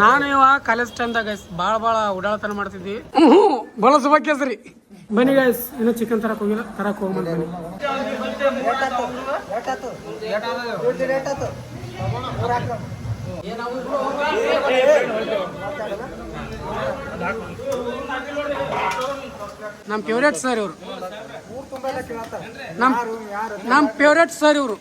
ನಾನು ಇವಾಗ ಕಾಲೇಜ್ ಟೈಮ್ದಾಗ ಗೈಸ್ ಭಾಳ ಓಡಾಡತನ ಮಾಡ್ತಿದ್ವಿ ಭಾಳ ಸುಬ ಕೇಸರಿ ಬನ್ನಿ ಗೈಸ್ ಇನ್ನೂ ಚಿಕನ್ ತರಕ್ ಹೋಗಿಲ್ಲ ತರಕ್ ಹೋಗ್ಬಂದು ಬನ್ನಿ ನಮ್ಮ ಫೇವ್ರೇಟ್ ಸರ್ ಇವರು ನಮ್ಮ ಫೇವ್ರೇಟ್ ಸರ್ ಇವರು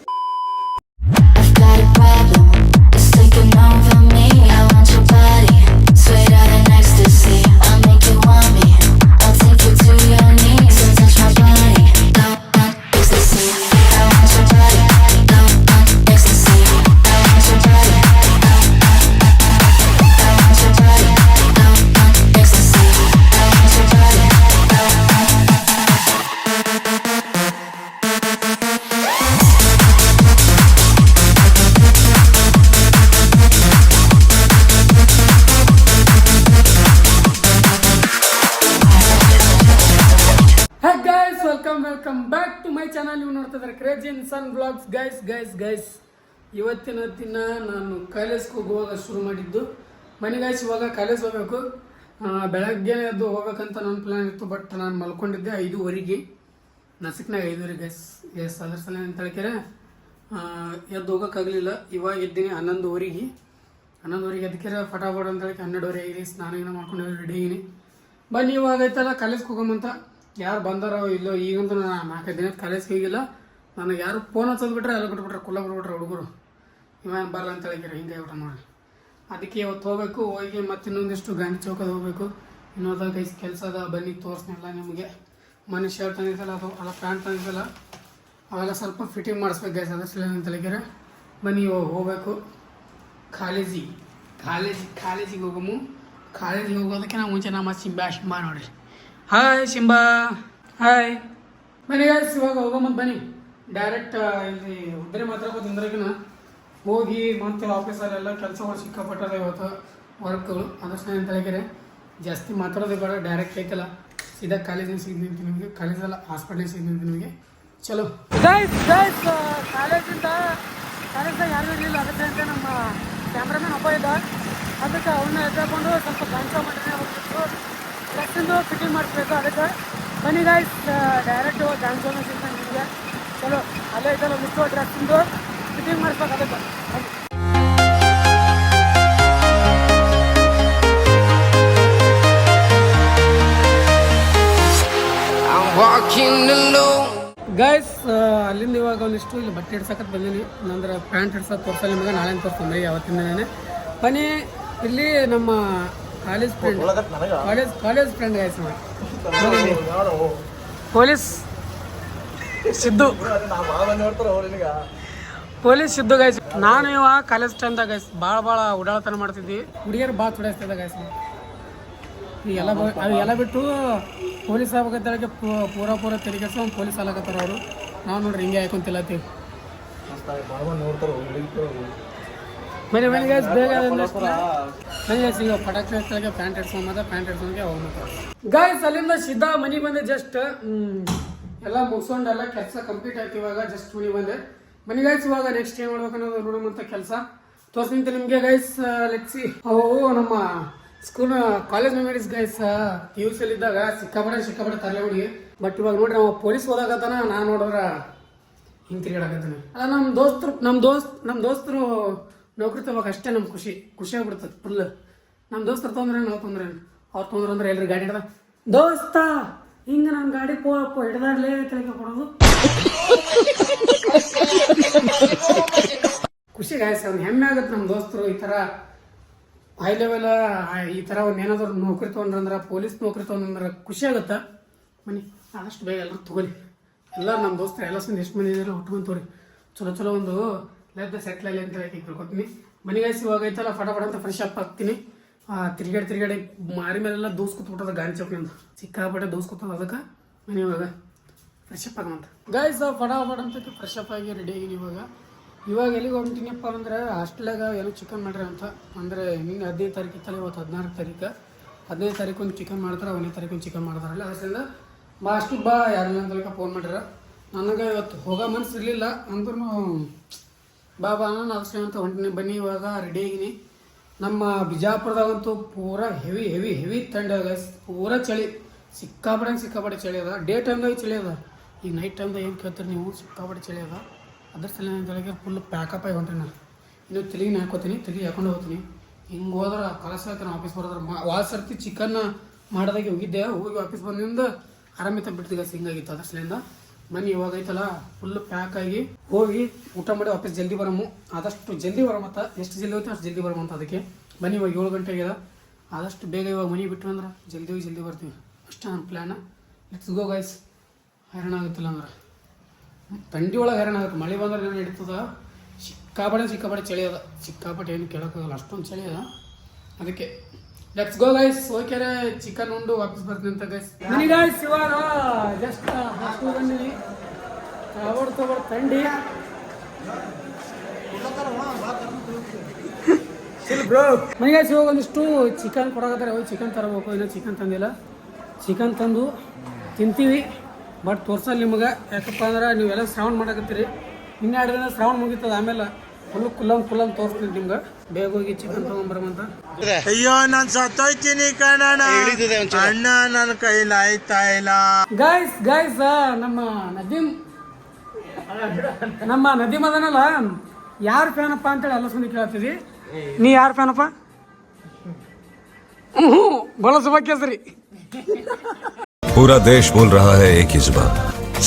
welcome back to my channel. ನೀವು ನೋಡ್ತಿದ್ರೆ ಕ್ರೇಜಿ ಇನ್ಸಾನ್ ಬ್ಲಾಗ್ಸ್. ಗೈಸ್ ಇವತ್ತಿನ ದಿನ ನಾನು ಕಾಲೇಜ್ಗೆ ಹೋಗುವಾಗ ಶುರು ಮಾಡಿದ್ದು. ಮನೆಗಾಯ್ಸ್ ಇವಾಗ ಕಾಲೇಜ್ ಹೋಗ್ಬೇಕು. ಬೆಳಗ್ಗೆ ಎದ್ದು ಹೋಗ್ಬೇಕಂತ ನನ್ನ ಪ್ಲಾನ್ ಇತ್ತು, ಬಟ್ ನಾನು ಮಲ್ಕೊಂಡಿದ್ದೆ 5:15 ನಸಿಕ್ನಾಗ 5:15 ಗೈಸ್ ಅದ್ರ ಸಲ ಅಂತ ಹೇಳ್ಕೆರೆ ಎದ್ದು ಹೋಗೋಕ್ಕಾಗಲಿಲ್ಲ. ಇವಾಗ ಎದ್ದೀನಿ 11:15 ಅದಕ್ಕೆ ಫಟಾಫಟ್ ಅಂತ ಹೇಳಿ 12:15 ಆಗಿದೆ. ಸ್ನಾನ ಮಾಡ್ಕೊಂಡು ರೆಡಿ ಆಗಿನಿ. ಬನ್ನಿ ಇವಾಗ ಐತಲ್ಲ ಕಾಲೇಜ್ಗೆ ಹೋಗಮಂತ. ಯಾರು ಬಂದಾರೋ ಇಲ್ಲೋ ಈಗಂತೂ ನಾನು 4 ದಿನ ಕಾಲೇಜ್ಗೆ ಹೋಗಿಲ್ಲ. ನನಗೆ ಯಾರು ಫೋನ್ ಹಚ್ಚೋದು ಬಿಟ್ರೆ ಎಲ್ಲ ಬಿಟ್ಬಿಟ್ರೆ ಕುಲ್ಲ ಬಿಟ್ಬಿಟ್ರೆ ಹುಡುಗರು ಇವಾಗ ಬರಲ್ಲ ಅಂತ ಹೇಳಿದ್ರೆ ಹಿಂಗೆ ಊಟ ನೋಡಿ. ಅದಕ್ಕೆ ಇವತ್ತು ಹೋಗ್ಬೇಕು. ಹೋಗಿ ಮತ್ತೆ ಇನ್ನೊಂದಿಷ್ಟು ಗಾಂಧಿ ಚೌಕದ ಹೋಗ್ಬೇಕು. ಇನ್ನೊಂದು ಕೆಲಸ ಅದ, ಬನ್ನಿ ತೋರಿಸ್ನಿಲ್ಲ ನಿಮಗೆ. ಮನೆ ಶರ್ಟ್ ತಂದಿದ್ದಲ್ಲ ಅದು ಅಲ್ಲ ಪ್ಯಾಂಟ್ ತಂದಿದ್ದಲ್ಲ ಅವೆಲ್ಲ ಸ್ವಲ್ಪ ಫಿಟ್ಟಿಂಗ್ ಮಾಡಿಸ್ಬೇಕು ಗೈಸ್. ಅದ್ರ ಸಲ ಅಂತ ಹೇಳಿದ್ರೆ ಬನ್ನಿ ಇವಾಗ ಹೋಗ್ಬೇಕು ಕಾಲೇಜಿಗೆ ಹೋಗಮು. ಕಾಲೇಜಿಗೆ ಹೋಗೋದಕ್ಕೆ ನಾವು ಮುಂಚೆ ನಮ್ಮ ಶಿಂಬಾ ನೋಡ್ರಿ. Hi Simba, hi. ಬನ್ನಿ ಗೈಸ್ ಇವಾಗ ಹೋಗಮಂತ ಬನ್ನಿ. ಡೈರೆಕ್ಟ್ ಇಲ್ಲಿ ಉದ್ದರೆ ಮಾತಾಡ್ಬೋದು ಅಂದ್ರಗಿನ ಹೋಗಿ ಮತ್ತೆ ಆಫೀಸಲ್ಲೆಲ್ಲ ಕೆಲಸಗಳು ಸಿಕ್ಕಾಪಟ್ಟದ ಇವತ್ತು ವರ್ಕ್ಗಳು. ಅದ್ರ ಸಹ ಅಂತ ಹೇಳಿದ್ರೆ ಜಾಸ್ತಿ ಮಾತಾಡೋದೇ ಬೇಡ, ಡೈರೆಕ್ಟ್ ಐತಲ್ಲ ಸೀದಾ ಕಾಲೇಜಿಗೆ ಸಿಗ್ತೀನಿ ನಿಮಗೆ. ಕಾಲೇಜಲ್ಲ ಹಾಸ್ಪಿಟ್ಲಿಗೆ ಸಿಗ್ತೀನಿ ನಿಮಗೆ. ಚಲೋ ಕಾಲೇಜಿಂದ ಕಾಲೇಜ್ದಾಗ ಯಾರು ಇರಲಿಲ್ಲ. ಅದಕ್ಕೆ ನಮ್ಮ ಕ್ಯಾಮ್ರಾಮನ್ ಒಬ್ಬ ಇದ್ದ. ಅದಕ್ಕೆ ಅವನ್ನ ಎದ್ಕೊಂಡು ಸ್ವಲ್ಪ ಡ್ಯಾನ್ಸ ಮಾಡಿದ್ರೆ ಹೋಗ್ಬಿಟ್ಟು ಡ್ರೆಸ್ಸಿಂದು ಫಿಟ್ಟಿಂಗ್ ಮಾಡಿಸ್ಬೇಕು. ಅದಕ್ಕೆ ಬನ್ನಿ ಗೈಸ್ ಡೈರೆಕ್ಟ್ ಡ್ಯಾನ್ಸನ್ನು ಸಿಗ್ತಾನೆ ನಿಮಗೆ. ಚಲೋ ಅಲ್ಲೇ ಇದೆಲ್ಲ ಮುಚ್ಚೋ ಡ್ರೆಸ್ಸಿಂದು ಫಿಟ್ಟಿಂಗ್ ಮಾಡಿಸ್ಬೇಕು. ಅದಕ್ಕೆ ಗೈಸ್ ಅಲ್ಲಿಂದ ಇವಾಗ ಒಂದಿಷ್ಟು ಇಲ್ಲಿ ಬಟ್ಟೆ ಹಿಡ್ಸಕತ್ ಬಂದೀನಿ. ನಂದ್ರೆ ಪ್ಯಾಂಟ್ ಹಿಡ್ಸೋದು ತೋರ್ಸಲ್ಲ ನಿಮಗೆ. ನಾಳೆ ತೋರಿಸ್ತೀನಿ ಯಾವತ್ತಿಂದನೇ. ಬನ್ನಿ ಇಲ್ಲಿ ನಮ್ಮ college friend guys police Siddu guys. ನಾನು ಇವಾಗ ಕಾಲೇಜ್ ಟೈಮ್ದಾಗ ಗೈಸ್ ಭಾಳ ಓಡಾಡತನ ಮಾಡ್ತಿದ್ವಿ. ಹುಡುಗಿಯರು ಭಾಳ ಚುಡಾಯಿಸ್ತಿದ್ದ ಗೈಸ್. ಎಲ್ಲ ಬಿಟ್ಟು ಪೊಲೀಸ್ ಆಗ್ಬೇಕಂತೇಳಿ ಪೂರ ತೆರಿಗೆ ಪೊಲೀಸ್ ಆಗ್ಲಕತ್ತಾರ ಅವರು. ನಾವು ನೋಡ್ರಿ ಹಿಂಗೆ ಹಾಕೊಂತಿಲ್ಲತ್ತೀವಿ. ಮನೆ ಗೈಸ್ ಬೇಗ ಗೈಸ್ ಈಗ ಪಟಾಕ್ಷಿ ಹಚ್ಚಲಿಕ್ಕೆ ಪ್ಯಾಂಟ್ ಹಿಡ್ಸ್ಕೊಂಡೆ ಹೋಗ್ಬೇಕು ಗೈಸ್. ಅಲ್ಲಿಂದ ಸಿದ್ಧಾ ಮನೆಗೆ ಬಂದೆ. ಜಸ್ಟ್ ಎಲ್ಲ ಮುಗಿಸ್ಕೊಂಡು ಎಲ್ಲ ಕೆಲಸ ಕಂಪ್ಲೀಟ್ ಆಯ್ತು. ಇವಾಗ ಜಸ್ಟ್ ಮನೆಗೆ ಬಂದೆ. ಮನೆ ಗೈಸ್ ಇವಾಗ ನೆಕ್ಸ್ಟ್ ಏನು ಮಾಡ್ಬೇಕು ಅನ್ನೋದು ನೋಡೋಂಥ ಕೆಲಸ ತೋರಿಸ್ತೀನಿ ನಿಮಗೆ ಗೈಸ್. ಲೆಟ್ಸಿ ಅವು ನಮ್ಮ school college memories guys. PUC ಇದ್ದಾಗ ಸಿಕ್ಕಾಪಟ್ಟೆ ತರಲೆ ಹುಡುಗಿ. ಬಟ್ ಇವಾಗ ನೋಡ್ರಿ ನಾವು ಪೊಲೀಸ್ ಹೋದಾಗತ್ತಾನ ನಾನು ನೋಡಿದ್ರ ಹಿಂಗೆ ತಿರುಗಾಡಕತ್ತಾನೆ. ಅಲ್ಲ ನಮ್ಮ ದೋಸ್ತರು ನೌಕರಿ ತಗೋಬೇಕು ಅಷ್ಟೇ ನಮ್ಗೆ ಖುಷಿ ಆಗ್ಬಿಡ್ತದೆ ಫುಲ್. ನಮ್ಮ ದೋಸ್ತರು ತೊಂದ್ರೆ ನಾವು ತೊಂದ್ರೆ ಅವ್ರು ತೊಂದ್ರೆ ಅಂದ್ರೆ ಎಲ್ರಿ ಗಾಡಿ ಹಿಡ್ದ ದೋಸ್ತ ಹಿಂಗೆ ನನ್ನ ಗಾಡಿ ಹಿಡ್ದಾಡ್ಲೇ ತಲೆಗೆ ಕೊಡೋದು ಖುಷಿ ಗಾಯಸ್. ಅವ್ನು ಹೆಮ್ಮೆ ಆಗುತ್ತೆ ನಮ್ಮ ದೋಸ್ತರು ಈ ಥರ ಹೈ ಲೆವೆಲ್ ಈ ಥರ ಒಂದು ಏನಾದ್ರು ನೌಕರಿ ತೊಗೊಂಡ್ರಂದ್ರೆ ಪೊಲೀಸ್ ನೌಕರಿ ತೊಗೊಂಡ್ರೆ ಖುಷಿ ಆಗುತ್ತೆ. ಬನ್ನಿ ಆದಷ್ಟು ಬೇಗ ಎಲ್ಲರೂ ತೊಗೊಲಿ. ಎಲ್ಲರೂ ನಮ್ಮ ದೋಸ್ತರು ಎಲ್ಲ ಸಂದು ಎಷ್ಟು ಮಂದಿ ಇದ್ದಾರೆ ಹುಟ್ಕೊಂಡು ತೋರಿ. ಚಲೋ ಒಂದು ಲೈಫ್ ಸೆಟ್ಲ್ ಆಗಲಿ ಅಂತ ಹೇಳಿ ತಿಳ್ಕೊತೀನಿ. ಮನೆಗಾಯ್ಸಿ ಇವಾಗ ಐತಲ್ಲ ಫಟಾಫಟ ಅಂತ ಫ್ರೆಶ್ ಅಪ್ ಆಗ್ತೀನಿ. ತಿರ್ಗಾಡಿ ಮಾರಿ ಮೇಲೆಲ್ಲ ದೂಸ್ಕೊತ್ಬಿಟ್ಟದ ಗಾಂಧಿ ಚೌಕಿನಿಂದ ಸಿಕ್ಕಾಪಟ್ಟೆ ದೂಸ್ಕೊತದ. ಅದಕ್ಕೆ ಮನೆ ಇವಾಗ ಫ್ರೆಶ್ ಅಪ್ ಆಗಂತ ಗೈಸ್ ಫಟಾಫಟ್ ಅಂತ ಫ್ರೆಶ್ ಅಪ್ ಆಗಿ ರೆಡಿ ಆಗಿನಿ. ಇವಾಗ ಎಲ್ಲಿಗೆ ಹೊಂಟಿನಪ್ಪ ಅಂದ್ರೆ ಹಾಸ್ಟೆಲಾಗ ಏನೋ ಚಿಕನ್ ಮಾಡ್ರಿ ಅಂತ. ಅಂದರೆ ನಿನ್ನೆ 15 ತಾರೀಕು ಇತ್ತಲ್ಲ, ಇವತ್ತು 16 ತಾರೀಕು. 15 ತಾರೀಕು ಒಂದು ಚಿಕನ್ ಮಾಡ್ತಾರೆ, 1ನೇ ತಾರೀಕು ಒಂದು ಚಿಕನ್ ಮಾಡ್ತಾರಲ್ಲ. ಅದರಿಂದ ಅಷ್ಟು ಬಾ ಯಾರನ್ನ ಅಂತಲಕ ಫೋನ್ ಮಾಡ್ಯಾರ. ನನಗೆ ಇವತ್ತು ಹೋಗೋ ಮನಸ್ಸು ಇರಲಿಲ್ಲ ಅಂದ್ರೂ ಬಾ ನಾನು ಅವಶ್ಯ ಅಂತ ಹೊಂಟಿನಿ. ಬನ್ನಿ ಇವಾಗ ರೆಡಿ ಆಗಿನಿ. ನಮ್ಮ ಬಿಜಾಪುರದಾಗಂತೂ ಪೂರಾ ಹೆವಿ ಹೆವಿ ಹೆವಿ ಥಂಡಿ ಅದ ಗೈಸ್, ಪೂರಾ ಚಳಿ, ಸಿಕ್ಕಾಪಟ್ಟೆ ಚಳಿ ಅದ. ಡೇ ಟೈಮ್ದಾಗ ಚಳಿ ಅದ, ಈಗ ನೈಟ್ ಟೈಮ್ದಾಗ ಏನು ಕೇಳ್ತೀರಿ ನೀವು, ಸಿಕ್ಕಾಪಟ್ಟೆ ಚಳಿ ಅದ. ಅದ್ರ ಸಲ ತಲೆಗೆ ಫುಲ್ ಪ್ಯಾಕಪ್ ಆಗಿ ಹೊಂಟ್ರಿ ನಾನು. ಇನ್ನು ತಲೆಗೆ ಹಾಕೋತೀನಿ, ತಲೆಗೆ ಹಾಕೊಂಡು ಹೋಗ್ತೀನಿ. ಹಿಂಗೆ ಹೋದ್ರೆ ಕಲಸ ಆಯ್ತು ನಾನು ಆಫೀಸ್ ಬರೋದ್ರೆ. ಸರ್ತಿ ಚಿಕನ್ನ ಮಾಡೋದಾಗಿ ಹೋಗಿದ್ದೆ, ಹೋಗಿ ಆಫೀಸ್ ಬಂದಿಂದ ಆರಾಮಿತ ಬಿಡ್ತೀವಿ ಗೈಸ್, ಹಿಂಗಾಗಿತ್ತು. ಅದ್ರ ಸಲಿಂದ ಮನೆ ಇವಾಗ ಐತಲ್ಲ ಫುಲ್ ಪ್ಯಾಕ್ ಆಗಿ ಹೋಗಿ ಊಟ ಮಾಡಿ ವಾಪಸ್ ಜಲ್ದಿ ಬರಮು, ಆದಷ್ಟು ಜಲ್ದಿ ಬರಮತ್ತ, ಎಷ್ಟು ಜಲ್ದಿ ಹೋಗ್ತೀವಿ ಅಷ್ಟು ಜಲ್ದಿ ಬರಮಂತ. ಅದಕ್ಕೆ ಬನ್ನಿ, ಇವಾಗ 7 ಗಂಟೆ ಆಗ್ಯದ, ಆದಷ್ಟು ಬೇಗ ಇವಾಗ ಮನೆ ಬಿಟ್ಟು ಅಂದ್ರೆ ಜಲ್ದಿ ಬರ್ತೀವಿ, ಅಷ್ಟೇ ನನ್ನ ಪ್ಲ್ಯಾನ್. Let's go guys. ಹೈರಾಣ ಆಗುತ್ತಿಲ್ಲ ಅಂದ್ರೆ ಥಂಡಿ ಒಳಗೆ ಹೈರಾಣ ಆಗುತ್ತೆ, ಮಳೆ ಬಂದ್ರೆ ಏನು ನಡೀತದ. ಸಿಕ್ಕಾಪಟ್ಟೆ ಚಳಿ ಅದ, ಸಿಕ್ಕಾಪಟ್ಟೆ ಏನು ಕೇಳೋಕ್ಕಾಗಲ್ಲ, ಅಷ್ಟೊಂದು ಚಳಿ ಅದ. ಅದಕ್ಕೆ ಲೆಟ್ಸ್ ಗೋ ಗೈಸ್. ಓಕೆರೆ ಚಿಕನ್ ಉಂಡು ವಾಪಸ್ ಬರ್ತೀನಿ ಅಂತ ಗೈಸ್. ನನಗೆ ಗೈಸ್ ಇವಾಗ ಜಸ್ಟ್ ಹಾಸ್ಟೆಲ್ ಬಂದಿನಿ, ತಗೊಳ್ ಥಂಡಿ ಮನೆಗೆ ಇವಾಗ ಒಂದಿಷ್ಟು ಚಿಕನ್ ಕೊಡಕತ್ತಾರೆ, ಹೋಗಿ ಚಿಕನ್ ತರಬೇಕು. ಇನ್ನೂ ಚಿಕನ್ ತಂದಿಲ್ಲ, ಚಿಕನ್ ತಂದು ತಿಂತೀವಿ. ಬಟ್ ತೋರ್ಸಲ್ಲ ನಿಮಗೆ, ಯಾಕಪ್ಪ ಅಂದ್ರೆ ನೀವೆಲ್ಲ ಶ್ರಾವಣ ಮಾಡಕತ್ತೀರಿ. ಇನ್ನೂ 2 ದಿನ ಶ್ರಾವಣ ಮುಗಿತದ, ಆಮೇಲೆ ಫುಲ್ ಕುಲ್ಲಂ ತೋರಿಸ್ತೀನಿ ನಿಮ್ಗೆ. ಬೇಗ ಹೋಗಿ ಚಿಕನ್ ತಗೊಂಬರಮಂತ. ಅಯ್ಯೋ ನಾನು ಸತ್ತೋಯ್ತೀನಿ ಕಣಣ್ಣ, ಅಣ್ಣ ನನ್ನ ಕೈಲಿ ಆಯ್ತಾ ಇಲ್ಲ. ಗೈಸ್ ನಮ್ಮ ನದೀಮ್ ಅದನಲ್ಲ, ಯಾರು ಫ್ಯಾನಪ್ಪ ಅಂತೇಳಿ ಎಲ್ಲ ಸುಮ್ಮನೆ ಕೇಳ್ತಿದ್ವಿ. ನೀ ಯಾರು ಫ್ಯಾನಪ್ಪ? बोलो सुबह केसरी. पूरा देश बोल रहा है एक ही जुबान,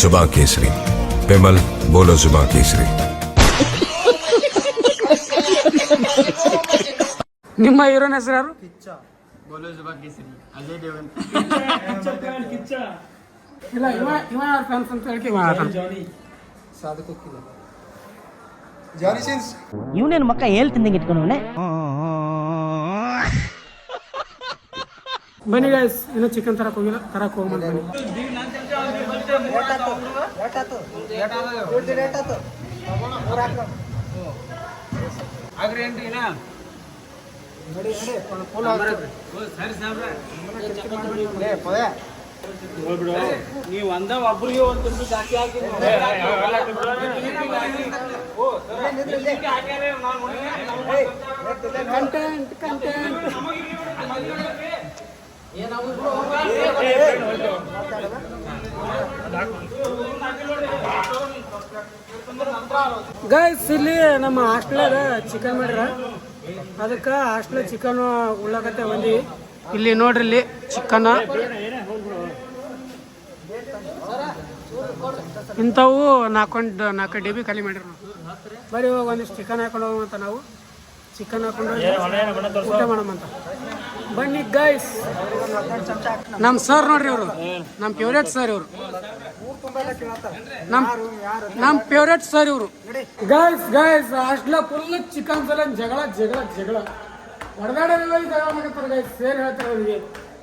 जुबान केसरी. विमल बोलो जुबान केसरी. ನಿಮ್ಮ ಹೀರೋನ ಹೆಸರು ಯಾರು? बोलो जुबान केसरी अजय देवगन. ಇಲ್ಲ, ಇವ ಯಾರು ಫ್ಯಾನ್ಸ್ ಅಂತ ಹೇಳಿ ಜಾನಿ ಸಿನ್ಸ್ ಇವನೇನು ಮಕ್ಕ ಹೇಳ್ತಿಂದಂಗೆ ಇಟ್ಕೊಂಡವನೆ. ಬನ್ನಿ ಗೈಸ್, ಇನ್ನೂ ಚಿಕನ್ ತರಕ್ಕೆ ಹೋಗಿಲ್ಲ, ತರಕ್ಕೆ ಹೋಗ್ಬಂದು ಬನ್ನಿ. ನೀವು ಒಂದ ಒಬ್ರಿಗೆ ಒಂದು ಜಾಸ್ತಿ ಹಾಕಿ ಗೈಸ್, ಇಲ್ಲಿ ನಮ್ಮ ಹಾಸ್ಟೆಲಾಗ ಚಿಕನ್ ಮಾಡ್ರ, ಅದಕ್ಕೆ ಹಾಸ್ಟೆಲ್ ಚಿಕನ್ ಉಳ್ಳಾಗತ್ತೆ ಬಂದಿ. ಇಲ್ಲಿ ನೋಡ್ರಿ, ಇಲ್ಲಿ ಚಿಕನ್ ಇಂಥವು 4 DB ಖಾಲಿ ಮಾಡಿರಿ. ನಾವು ಬರೀ ಇವಾಗ ಒಂದಿಷ್ಟು ಚಿಕನ್ ಹಾಕೊಂಡು ಹೋಗುವಂತ, ನಾವು ಚಿಕನ್ ಹಾಕೊಂಡು ಊಟ ಮಾಡಮಂತ. ಬನ್ನಿ ಗೈಸ್. ನಮ್ಮ ಸರ್ ನೋಡ್ರಿ, ಇವರು ನಮ್ಮ ಫೇವ್ರೇಟ್ ಸರ್, ಇವರು ನಮ್ಮ ಫೇವ್ರೇಟ್ ಸರ್ ಇವರು. ಗೈಸ್ ಹಾಸ್ಟೆಲ್ ಫುಲ್ ಚಿಕನ್ ಸಲ ಜಗಳ ಹೊಡೆದಾಡೋದಿಲ್ಲ, ಜಗಳ ಮಾಡಕತ್ತಾರ ಗೈಸ್. ಸೇರಿ ಹೇಳ್ತಾರೆ ಅವ್ರಿಗೆ,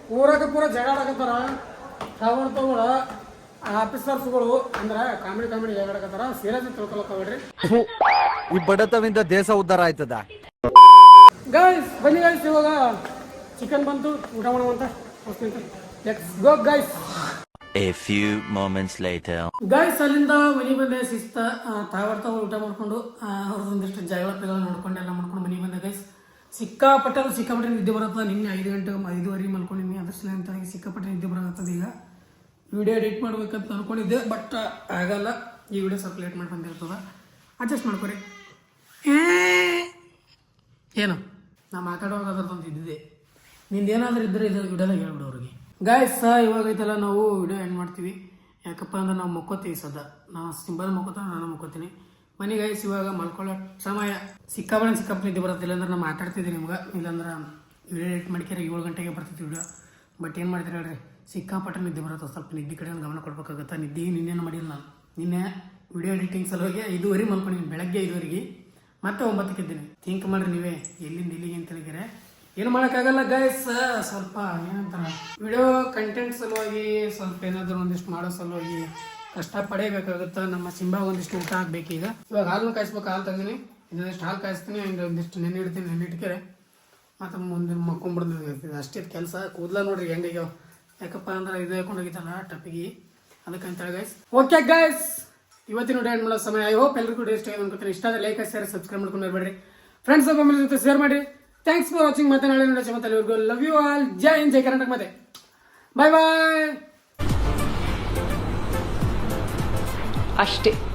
ಪೂರಕ್ಕೆ ಪೂರ ಜಗಳ ಆಗತ್ತಾರ. ತಗೊಳ ಆಫೀಸರ್ಸ್ಗಳು ಅಂದ್ರೆ ಕಾಮಿಡಿ ಜಗಳಕತ್ತಾರ, ಸೀರಿಯಸ್ ತಿಳ್ಕೊಳಕ್ ಹೋಗ್ಬೇಡ್ರಿ. ಈ ಬಡತವಿಂದ ದೇಶ ಉದ್ಧಾರ ಆಯ್ತದ. ಗೈಸ್ ಬನ್ನಿ ಗೈಸ್, ಇವಾಗ ಚಿಕನ್ ಬಂತು, ಊಟ ಮಾಡುವಂತ. Let's go guys. A few moments later. Guys ಅಲ್ಲಿಂದ ಮನೆ ಬಂದೆ, ಶಿಸ್ತ ತಾವರ್ತಾವ ಊಟ ಮಾಡ್ಕೊಂಡು ಅವ್ರದ್ದೊಂದಿಷ್ಟು ಜಗಳ ನೋಡ್ಕೊಂಡು ಎಲ್ಲ ಮಾಡ್ಕೊಂಡು ಮನೆ ಬಂದೆ ಗೈಸ್. ಸಿಕ್ಕಾಪಟ್ಟೆ ನಿದ್ದೆ ಬರುತ್ತೆ. ನಿನ್ನೆ 5 ಗಂಟೆ 5:30 ಮಲ್ಕೊಂಡಿನಿ, ಅದ್ರ ಸಲ ಅಂತ ಸಿಕ್ಕಾಪಟ್ಟೆ ನಿದ್ದೆ ಬರತ್ತದ. ಈಗ ವಿಡಿಯೋ ಎಡಿಟ್ ಮಾಡ್ಬೇಕಂತ ಅನ್ಕೊಂಡಿದ್ದೆ, ಬಟ್ ಆಗಲ್ಲ. ಈ ವಿಡಿಯೋ ಸ್ವಲ್ಪ ಲೇಟ್ ಮಾಡಿ ಬಂದಿರ್ತದ, ಅಡ್ಜಸ್ಟ್ ಮಾಡ್ಕೊರಿ. ಏನು ನಾ ಮಾತಾಡುವಾಗ ಅದ್ರದ್ದೊಂದು ಇದ್ದಿದೆ, ನಿಂದೇನಾದ್ರೂ ಇದ್ರೆ ಇದು ವಿಡಿಯೋದಾಗ ಹೇಳ್ಬಿಡು ಅವ್ರಿಗೆ. ಗಾಯ್ಸ್ ಇವಾಗ ಐತಲ್ಲ, ನಾವು ವಿಡಿಯೋ ಎಂಡ್ ಮಾಡ್ತೀವಿ. ಯಾಕಪ್ಪ ಅಂದ್ರೆ ನಾವು ಮಕ್ಕೋತೀವಿ ಸದ್ದ. ನಾವು ಸಿಂಬಲ್ ಮಕ್ಕೋತಾನೆ, ನಾನು ಮಕ್ಕೋತೀನಿ. ಮನೆ ಗೈಸ್ ಇವಾಗ ಮಲ್ಕೊಳ್ಳೋ ಸಮಯ. ಸಿಕ್ಕಾಪಟ್ಟೆ ನಿದ್ದೆ ಬರುತ್ತೆ. ಇಲ್ಲಾಂದ್ರೆ ನಾನು ಮಾತಾಡ್ತಿದ್ದೀನಿ ನಿಮ್ಗೆ, ಇಲ್ಲಾಂದ್ರೆ ವಿಡಿಯೋ ಎಡಿಟ್ ಮಾಡ್ಕ್ಯಾರ 7 ಗಂಟೆಗೆ ಬರ್ತಿತ್ತು ವಿಡಿಯೋ. ಬಟ್ ಏನು ಮಾಡ್ತೀರಿ ಹೇಳ್ರಿ, ಸಿಕ್ಕಾಪಟ್ಟೆ ನಿದ್ದೆ ಬರುತ್ತೆ. ಸ್ವಲ್ಪ ನಿದ್ದೆ ಕಡೆ ಗಮನ ಕೊಡ್ಬೇಕಾಗುತ್ತೆ. ನಿನ್ನೇನು ಮಾಡಿಲ್ಲ ನಾನು. ನಿನ್ನೆ ವಿಡಿಯೋ ಎಡಿಟಿಂಗ್ ಸಲುವಾಗಿ 5:30 ಮಲ್ಕೊಂಡಿದ್ದೀನಿ, ಬೆಳಗ್ಗೆ 5:30ಗೆ. ಮತ್ತೆ 9ಕ್ಕೆ ಇದ್ದೀನಿ. ಥಿಂಕ್ ಮಾಡ್ರಿ ನೀವೇ, ಎಲ್ಲಿಂದ ಇಲ್ಲಿಗೆ ಅಂತ ಹೇಳಿದರೆ ಏನು ಮಾಡೋಕ್ಕಾಗಲ್ಲ ಗೈಸ್. ಸ್ವಲ್ಪ ಏನಂತಾರೆ, ವಿಡಿಯೋ ಕಂಟೆಂಟ್ ಸಲುವಾಗಿ ಸ್ವಲ್ಪ ಏನಾದರೂ ಒಂದಿಷ್ಟು ಮಾಡೋ ಸಲುವಾಗಿ ಕಷ್ಟ ಪಡೇಬೇಕಾಗುತ್ತೆ. ನಮ್ಮ ಸಿಂಬಾಗ ಒಂದಿಷ್ಟು ಊಟ ಹಾಕ್ಬೇಕೀಗ. ಇವಾಗ ಹಾಲು ಕಾಯಿಸ್ಬೇಕು, ಹಾಲು ತಂದಿನಿ. ಇನ್ನೊಂದಿಷ್ಟು ಹಾಲು ಕಾಯಿಸ್ತೀನಿ, ಒಂದಿಷ್ಟು ನೆನೆ ಇಡ್ತೀನಿ. ನೆನೆ ಇಟ್ಕೆರೆ ಮತ್ತು ಮುಂದೆ ಮಕ್ಕೊಂಡ್ಬಿಡ್ತೀನಿ. ಅಷ್ಟೇ ಕೆಲಸ. ಕೂದಲ ನೋಡ್ರಿ ಹೆಂಗಾಗ್ಯಾವ, ಯಾಕಪ್ಪ ಅಂದ್ರೆ ಇದು ಹಾಕೊಂಡು ಹೋಗಿತ್ತಲ್ಲ ಟಪ್ಪಿಗೆ, ಅದಕ್ಕಂತೇಳಿ ಗೈಸ್. ಓಕೆ ಗೈಸ್, ಇವತ್ತಿನ ವಿಡಿಯೋ ಎಂಡ್ ಮಾಡೋ ಸಮಯ. ಐ ಹೋಪ್ ಎಲ್ಲರಿಗೂ ಇಷ್ಟ ಆಗಿದೆ ಅನ್ಕೋತೀನಿ. ಇಷ್ಟ ಆದರೆ ಲೈಕ್, ಶೇರ್, ಸಬ್ಸ್ಕ್ರೈಬ್ ಮಾಡ್ಕೊಂಡು ಇರಬೇಡ್ರಿ. ಫ್ರೆಂಡ್ಸ್ ಫ್ಯಾಮಿಲಿ ಜೊತೆ ಶೇರ್ ಮಾಡಿ. Thanks for watching. ಮತ್ತೆ ನಾಳೆ ನೋಡೋಣ. ಮತ್ತೆ ಎಲ್ಲರಿಗೂ ಲವ್ ಯು ಆಲ್. ಜೈ ಹಿಂದ್, ಜೈ ಕರ್ನಾಟಕ. ಮತ್ತೆ ಬಾಯ್ ಬಾಯ್. ಅಷ್ಟೇ.